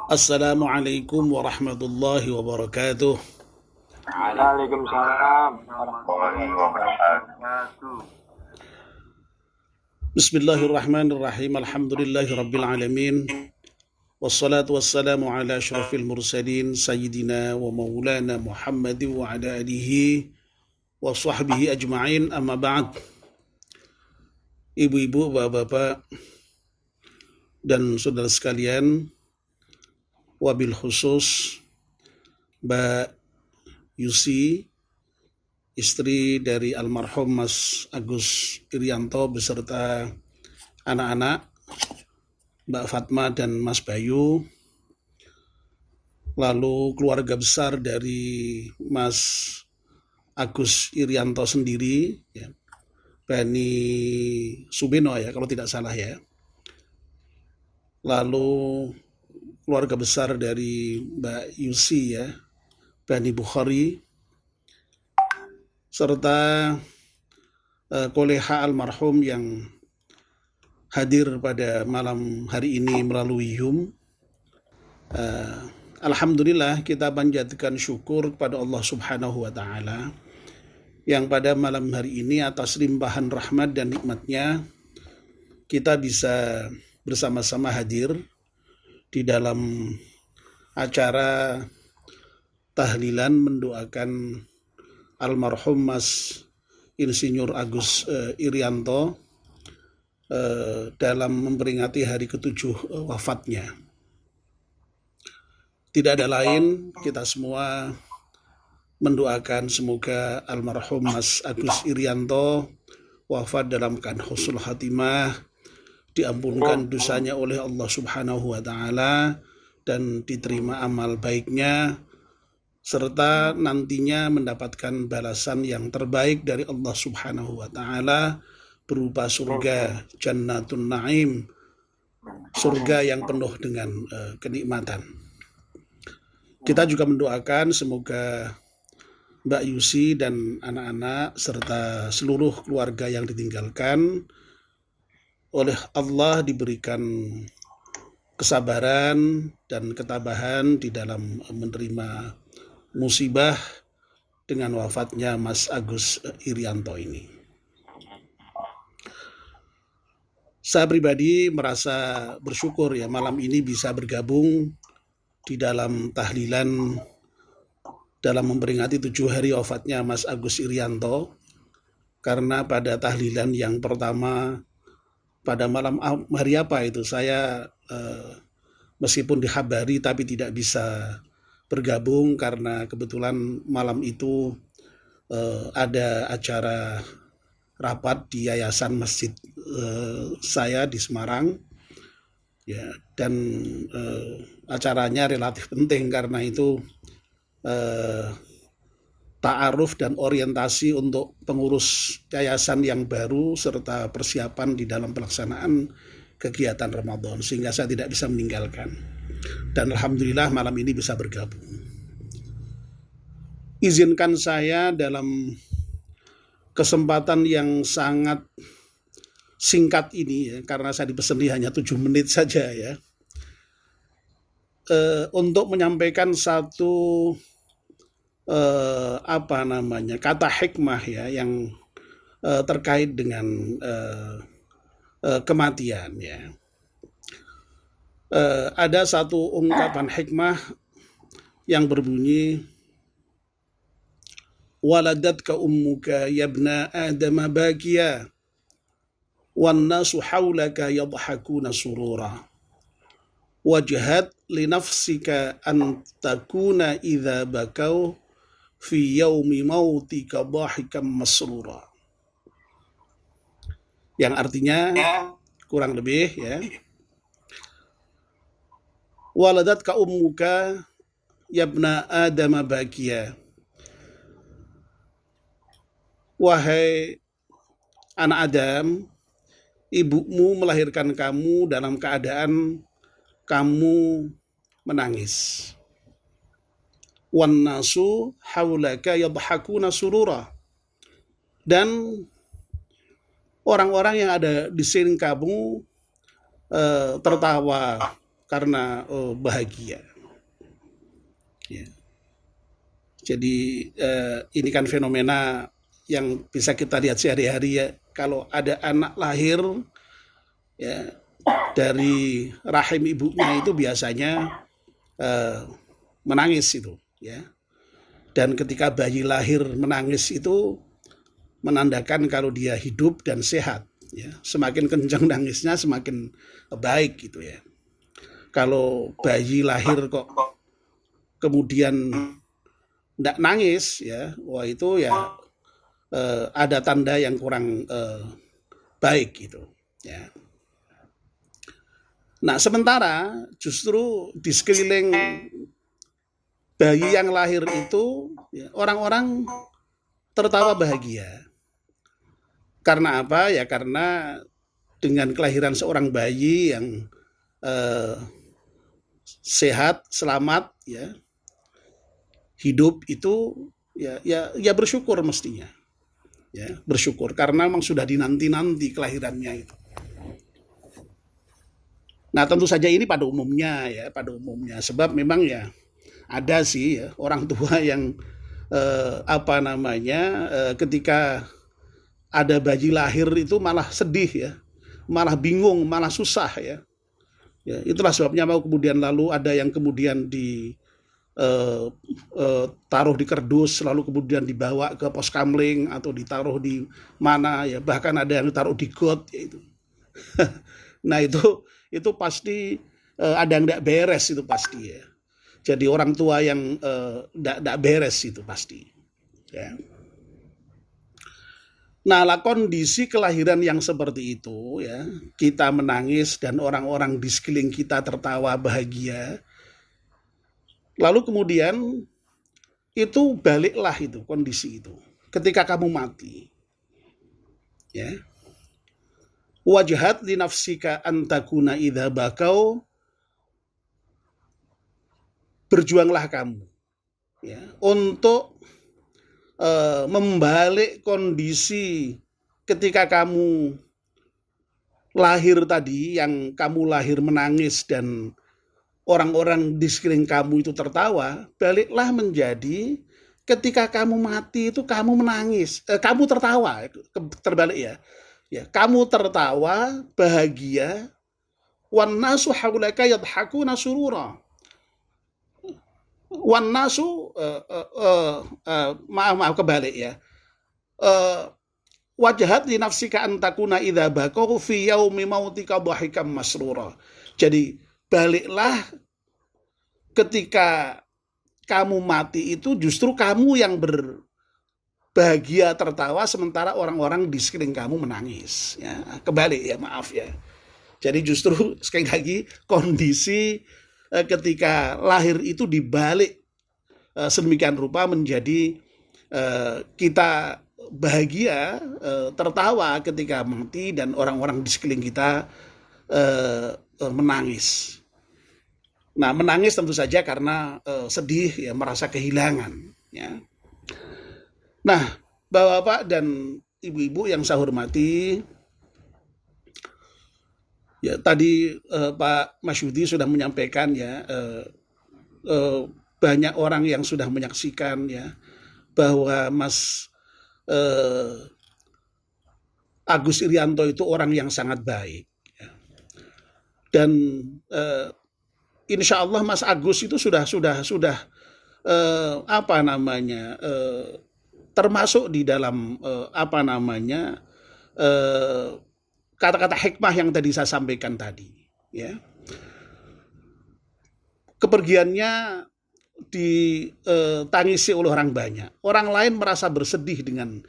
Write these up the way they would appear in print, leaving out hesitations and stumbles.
Assalamualaikum warahmatullahi wabarakatuh. Waalaikumsalam warahmatullahi wabarakatuh. Bismillahirrahmanirrahim. Alhamdulillahi rabbil alamin. Wassalatu wassalamu ala asyrafil mursalin sayyidina wa maulana Muhammadin wa ala alihi wa sahbihi ajma'in, amma ba'd. Ibu-ibu, bapak-bapak, dan saudara sekalian, wabil khusus Mbak Yusi, istri dari almarhum Mas Agus Irianto beserta anak-anak, Mbak Fatma dan Mas Bayu, lalu keluarga besar dari Mas Agus Irianto sendiri, ya, Bani Subeno ya kalau tidak salah ya, lalu keluarga besar dari Mbak Yusi ya, Bani Bukhari, serta koleha almarhum yang hadir pada malam hari ini melalui Zoom. Alhamdulillah, kita panjatkan syukur kepada Allah Subhanahu wa Ta'ala yang pada malam hari ini atas limpahan rahmat dan nikmatnya kita bisa bersama-sama hadir di dalam acara tahlilan mendoakan almarhum Mas Insinyur Agus Irianto dalam memperingati hari ke-7 wafatnya. Tidak ada lain, kita semua mendoakan semoga almarhum Mas Agus Irianto wafat dalam keadaan husnul khatimah, diampunkan dosanya oleh Allah Subhanahu wa Ta'ala dan diterima amal baiknya, serta nantinya mendapatkan balasan yang terbaik dari Allah Subhanahu wa Ta'ala berupa surga Jannatun Naim, surga yang penuh dengan kenikmatan. Kita juga mendoakan semoga Mbak Yusi dan anak-anak serta seluruh keluarga yang ditinggalkan oleh Allah diberikan kesabaran dan ketabahan di dalam menerima musibah dengan wafatnya Mas Agus Irianto ini. Saya pribadi merasa bersyukur ya malam ini bisa bergabung di dalam tahlilan dalam memperingati 7 hari wafatnya Mas Agus Irianto, karena pada tahlilan yang pertama pada malam hari apa itu saya meskipun dihabari tapi tidak bisa bergabung karena kebetulan malam itu ada acara rapat di yayasan masjid saya di Semarang ya, dan acaranya relatif penting karena itu ta'aruf dan orientasi untuk pengurus yayasan yang baru serta persiapan di dalam pelaksanaan kegiatan Ramadan, sehingga saya tidak bisa meninggalkan dan alhamdulillah malam ini bisa bergabung. Izinkan saya dalam kesempatan yang sangat singkat ini ya, karena saya dipeseni hanya 7 menit saja ya, untuk menyampaikan satu kata hikmah ya yang terkait dengan kematian ya. Ada satu ungkapan hikmah yang berbunyi, waladatka ummuka yabna adama bakiya wan nasu haulaka yadhakuna surura wajhat li nafsika an takuna idza bakau fi yaumi mautika dhahikan masrura. Yang artinya kurang lebih ya, waladatka ummuka yabna adama bakiya, wahai anak Adam, ibumu melahirkan kamu dalam keadaan kamu menangis. Wan nasu haulaka yadhakuna surura, dan orang-orang yang ada di sini kamu tertawa karena bahagia. Ya. Jadi ini kan fenomena yang bisa kita lihat sehari-hari ya. Kalau ada anak lahir ya dari rahim ibunya itu biasanya menangis itu ya. Dan ketika bayi lahir menangis itu menandakan kalau dia hidup dan sehat ya. Semakin kencang nangisnya semakin baik gitu ya. Kalau bayi lahir kok kemudian tidak nangis ya, wah itu ya ada tanda yang kurang baik gitu ya. Nah sementara justru di sekeliling bayi yang lahir itu ya, orang-orang tertawa bahagia. Karena apa ya? Karena dengan kelahiran seorang bayi yang sehat, selamat ya, hidup itu ya bersyukur mestinya. Ya, bersyukur karena memang sudah dinanti-nanti kelahirannya itu. Nah, tentu saja ini pada umumnya ya, pada umumnya sebab memang ya ada sih ya, orang tua yang ketika ada bayi lahir itu malah sedih ya, malah bingung, malah susah ya. Ya, itulah sebabnya mau kemudian lalu ada yang kemudian taruh di kerdus lalu kemudian dibawa ke pos kamling atau ditaruh di mana ya, bahkan ada yang ditaruh di got ya itu. Nah itu pasti ada yang tidak beres itu pasti ya. Jadi orang tua yang tidak beres itu pasti ya. Nah, kondisi kelahiran yang seperti itu ya, kita menangis dan orang-orang di sekeliling kita tertawa bahagia. Lalu kemudian itu baliklah itu kondisi itu ketika kamu mati. Ya. Wajhat li nafsika antakuna idza bakau, berjuanglah kamu ya untuk membalik kondisi ketika kamu lahir tadi, yang kamu lahir menangis dan orang-orang di sekeliling kamu itu tertawa, baliklah menjadi ketika kamu mati itu kamu menangis, kamu tertawa, terbalik ya. Ya, kamu tertawa bahagia, wan nasu haulaka yadhakuna surura. Wan nasu maaf kebalik ya. Wajhat li nafsika antakuna idza baqau fi yaumi mautika dhahikam masrura. Jadi baliklah ketika kamu mati itu justru kamu yang berbahagia tertawa sementara orang-orang di sekeliling kamu menangis ya. Kebalik ya, maaf ya. Jadi justru sekali lagi kondisi ketika lahir itu dibalik sedemikian rupa menjadi kita bahagia tertawa ketika mati dan orang-orang di sekeliling kita menangis. Nah, menangis tentu saja karena sedih ya, merasa kehilangan ya. Nah, Bapak-bapak dan ibu-ibu yang saya hormati, ya tadi Pak Masyudi sudah menyampaikan ya, banyak orang yang sudah menyaksikan ya bahwa Mas Agus Irianto itu orang yang sangat baik ya. Dan insya Allah Mas Agus itu sudah termasuk di dalam kata-kata hikmah yang tadi saya sampaikan tadi ya. Kepergiannya ditangisi oleh orang banyak. Orang lain merasa bersedih dengan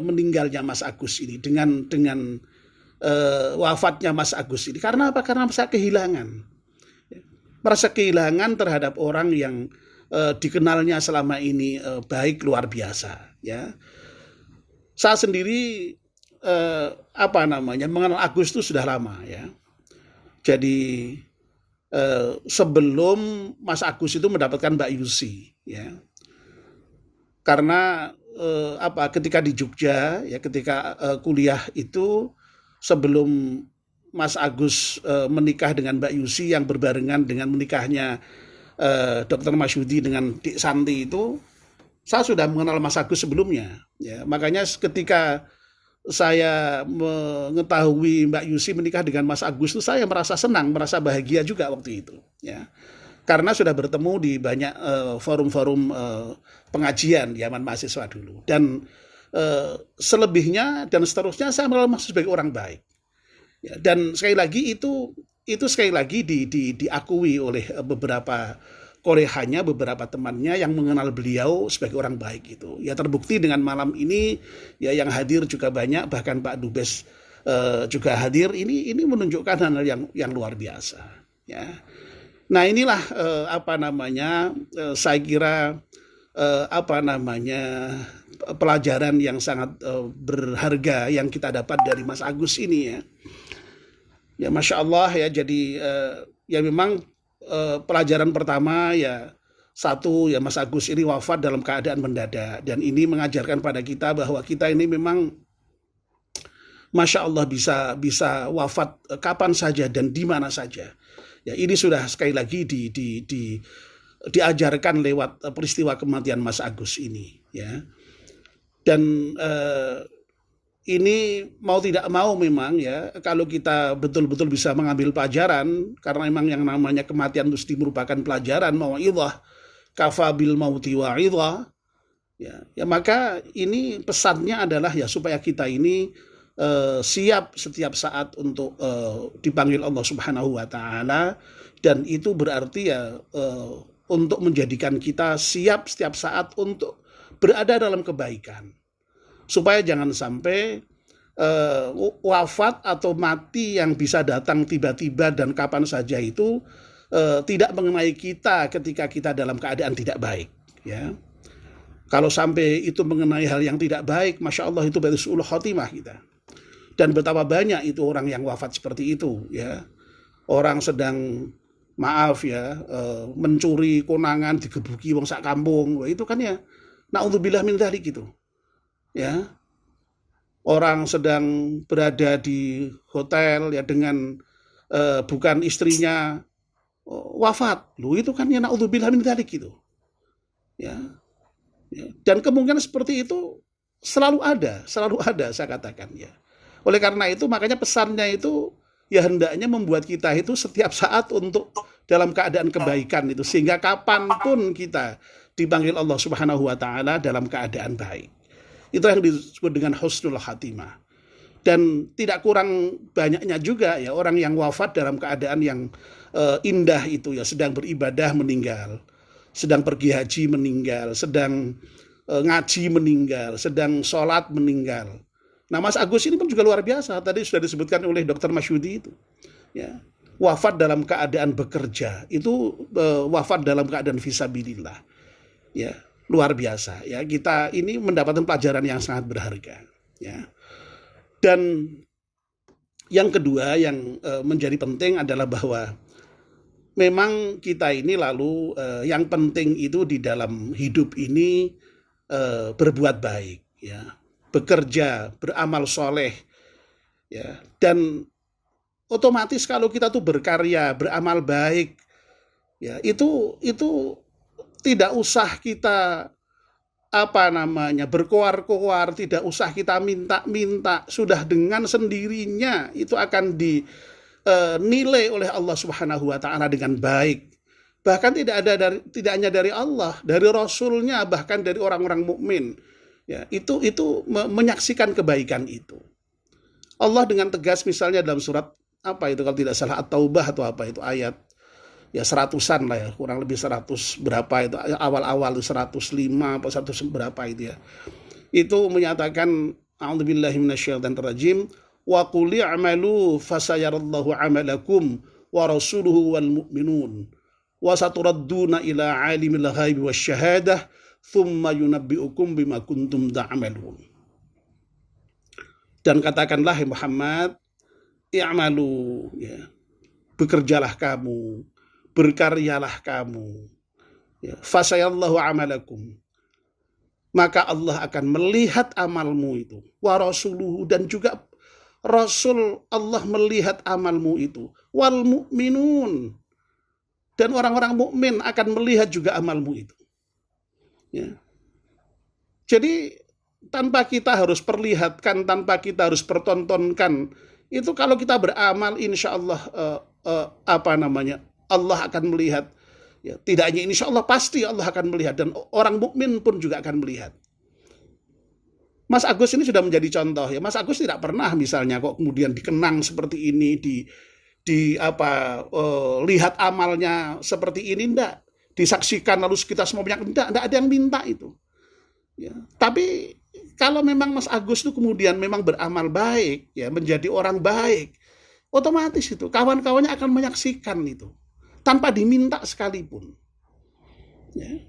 meninggalnya Mas Agus ini, dengan wafatnya Mas Agus ini. Karena apa? Karena merasa kehilangan. Merasa kehilangan terhadap orang yang dikenalnya selama ini baik luar biasa ya. Saya sendiri mengenal Agus itu sudah lama ya. Jadi sebelum Mas Agus itu mendapatkan Mbak Yusi ya. Karena ketika di Jogja ya, ketika kuliah itu sebelum Mas Agus menikah dengan Mbak Yusi yang berbarengan dengan menikahnya Dr. Masyudi dengan Dik Santi itu, saya sudah mengenal Mas Agus sebelumnya. Ya, makanya ketika saya mengetahui Mbak Yusi menikah dengan Mas Agus itu saya merasa senang, merasa bahagia juga waktu itu. Ya, karena sudah bertemu di banyak forum-forum pengajian di zaman mahasiswa dulu. Dan selebihnya dan seterusnya saya mengenal Mas sebagai orang baik. Ya, dan sekali lagi itu sekali lagi diakui oleh beberapa kolehannya, beberapa temannya yang mengenal beliau sebagai orang baik itu. Ya terbukti dengan malam ini ya yang hadir juga banyak, bahkan Pak Dubes juga hadir. Ini menunjukkan hal yang luar biasa. Ya. Nah inilah saya kira pelajaran yang sangat berharga yang kita dapat dari Mas Agus ini ya. Ya Masya Allah ya, jadi ya memang pelajaran pertama ya satu ya Mas Agus ini wafat dalam keadaan mendadak, dan ini mengajarkan pada kita bahwa kita ini memang Masya Allah bisa wafat kapan saja dan di mana saja. Ya ini sudah sekali lagi diajarkan lewat peristiwa kematian Mas Agus ini ya. Dan ini mau tidak mau memang ya, kalau kita betul-betul bisa mengambil pelajaran, karena memang yang namanya kematian mesti merupakan pelajaran, mau'idhah kafa bil mauti wa'idhah ya, maka ini pesannya adalah ya supaya kita ini siap setiap saat untuk dipanggil Allah Subhanahu wa taala, dan itu berarti ya untuk menjadikan kita siap setiap saat untuk berada dalam kebaikan. Supaya jangan sampai wafat atau mati yang bisa datang tiba-tiba dan kapan saja itu tidak mengenai kita ketika kita dalam keadaan tidak baik. Ya, kalau sampai itu mengenai hal yang tidak baik, Masya Allah itu berarti su'ul khotimah kita. Dan betapa banyak itu orang yang wafat seperti itu. Ya, orang sedang maaf ya mencuri konangan digebuki wong sak kampung, itu kan ya naudzubillah min dzalik gitu. Ya, orang sedang berada di hotel ya dengan bukan istrinya wafat, itu kan ya naudzubillah min dzalik gitu. Ya, dan kemungkinan seperti itu selalu ada saya katakan ya. Oleh karena itu makanya pesannya itu ya hendaknya membuat kita itu setiap saat untuk dalam keadaan kebaikan itu, sehingga kapanpun kita dipanggil Allah Subhanahu wa taala dalam keadaan baik. Itu yang disebut dengan husnul khatimah. Dan tidak kurang banyaknya juga ya orang yang wafat dalam keadaan yang indah itu ya, sedang beribadah meninggal, sedang pergi haji meninggal, sedang ngaji meninggal, sedang sholat meninggal. Nah Mas Agus ini pun juga luar biasa, tadi sudah disebutkan oleh Dr. Masyudi itu ya, wafat dalam keadaan bekerja, itu wafat dalam keadaan fisabilillah ya. Luar biasa ya, kita ini mendapatkan pelajaran yang sangat berharga ya. Dan yang kedua yang menjadi penting adalah bahwa memang kita ini lalu yang penting itu di dalam hidup ini berbuat baik ya, bekerja, beramal soleh ya, dan otomatis kalau kita tuh berkarya, beramal baik ya, itu tidak usah kita berkoar-koar, tidak usah kita minta-minta, sudah dengan sendirinya itu akan dinilai oleh Allah Subhanahu wa taala dengan baik. Bahkan tidak hanya dari Allah, dari Rasulnya, bahkan dari orang-orang mukmin. Ya, itu menyaksikan kebaikan itu. Allah dengan tegas misalnya dalam surat apa itu kalau tidak salah At-Taubah atau apa itu ayat ya 100-an lah ya, kurang lebih 100 berapa itu, awal-awal 105 atau 100 berapa itu ya. Itu menyatakan a'udzubillahi minasyaitonir rajim wa qul i'malu fasayarallahu 'amalakum wa rasuluhu wal mu'minun wa saturadduna ila 'alimil ghaibi wasyahadah thumma yunabbi'ukum bima kuntum ta'malun. Dan katakanlah Muhammad, i'malu ya, bekerjalah kamu, berkaryalah kamu ya, fasayallahu amalakum, maka Allah akan melihat amalmu itu, wa rasuluhu, dan juga Rasul Allah melihat amalmu itu. Wal mu'minun, dan orang-orang mukmin akan melihat juga amalmu itu. Ya. Jadi tanpa kita harus perlihatkan, tanpa kita harus pertontonkan, itu kalau kita beramal, insya Allah Allah akan melihat. Ya, tidak hanya insya Allah, pasti Allah akan melihat, dan orang mukmin pun juga akan melihat. Mas Agus ini sudah menjadi contoh ya. Mas Agus tidak pernah misalnya kok kemudian dikenang seperti ini, lihat amalnya seperti ini, enggak. Disaksikan lalu kita semua banyak, enggak ada yang minta itu. Ya. Tapi kalau memang Mas Agus itu kemudian memang beramal baik, ya, menjadi orang baik, otomatis itu kawan-kawannya akan menyaksikan itu tanpa diminta sekalipun. Ya.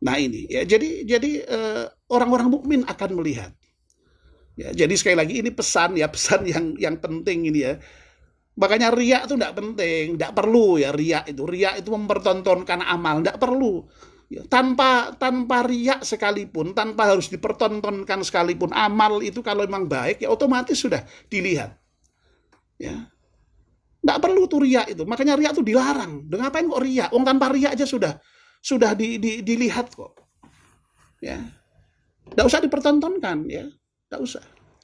Nah ini ya, jadi orang-orang mukmin akan melihat. Ya, jadi sekali lagi ini pesan yang penting ini ya. Makanya riya itu tidak penting, tidak perlu ya riya itu mempertontonkan amal, tidak perlu. Ya, tanpa riya sekalipun, tanpa harus dipertontonkan sekalipun, amal itu kalau memang baik ya otomatis sudah dilihat. Ya. Tidak perlu tuh riya itu. Makanya riya itu dilarang. Dengan ngapain kok riya? Tanpa riya aja sudah dilihat kok. Ya. Tidak usah dipertontonkan ya. Tidak usah.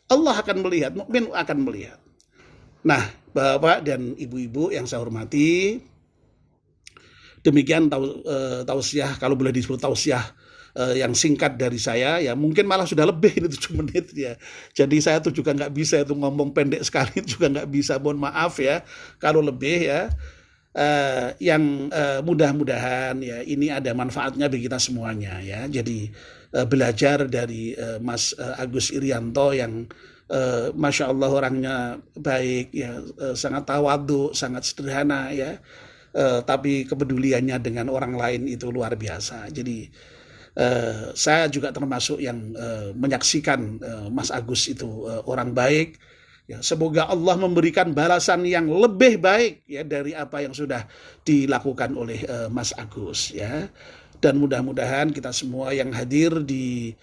Allah akan melihat, mukmin akan melihat. Nah, Bapak dan Ibu-ibu yang saya hormati, demikian tausiah, kalau boleh disebut tausiah yang singkat dari saya, ya mungkin malah sudah lebih ini 7 menit ya. Jadi saya tuh juga nggak bisa itu ngomong pendek sekali, juga nggak bisa, mohon maaf ya kalau lebih ya. Yang mudah-mudahan ya ini ada manfaatnya bagi kita semuanya ya. Jadi belajar dari Mas Agus Irianto yang Masya Allah orangnya baik ya, sangat tawadhu, sangat sederhana ya, tapi kepeduliannya dengan orang lain itu luar biasa. Jadi saya juga termasuk yang menyaksikan Mas Agus itu orang baik. Ya, semoga Allah memberikan balasan yang lebih baik ya dari apa yang sudah dilakukan oleh Mas Agus ya. Dan mudah-mudahan kita semua yang hadir di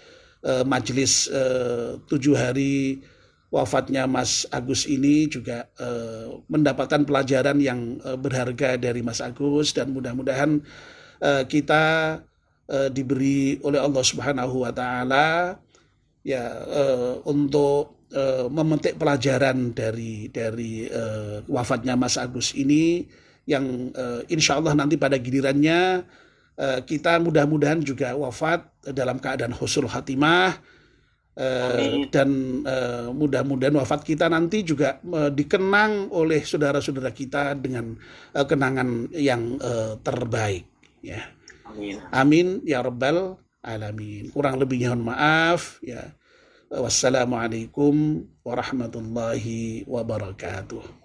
majelis 7 hari wafatnya Mas Agus ini juga mendapatkan pelajaran yang berharga dari Mas Agus, dan mudah-mudahan kita diberi oleh Allah Subhanahu wa taala ya untuk memetik pelajaran dari wafatnya Mas Agus ini, yang insya Allah nanti pada gilirannya kita mudah-mudahan juga wafat dalam keadaan husnul khatimah, dan mudah-mudahan wafat kita nanti juga dikenang oleh saudara-saudara kita dengan kenangan yang terbaik ya. Amin ya rabbal alamin. Kurang lebihnya mohon maaf ya. Wassalamualaikum warahmatullahi wabarakatuh.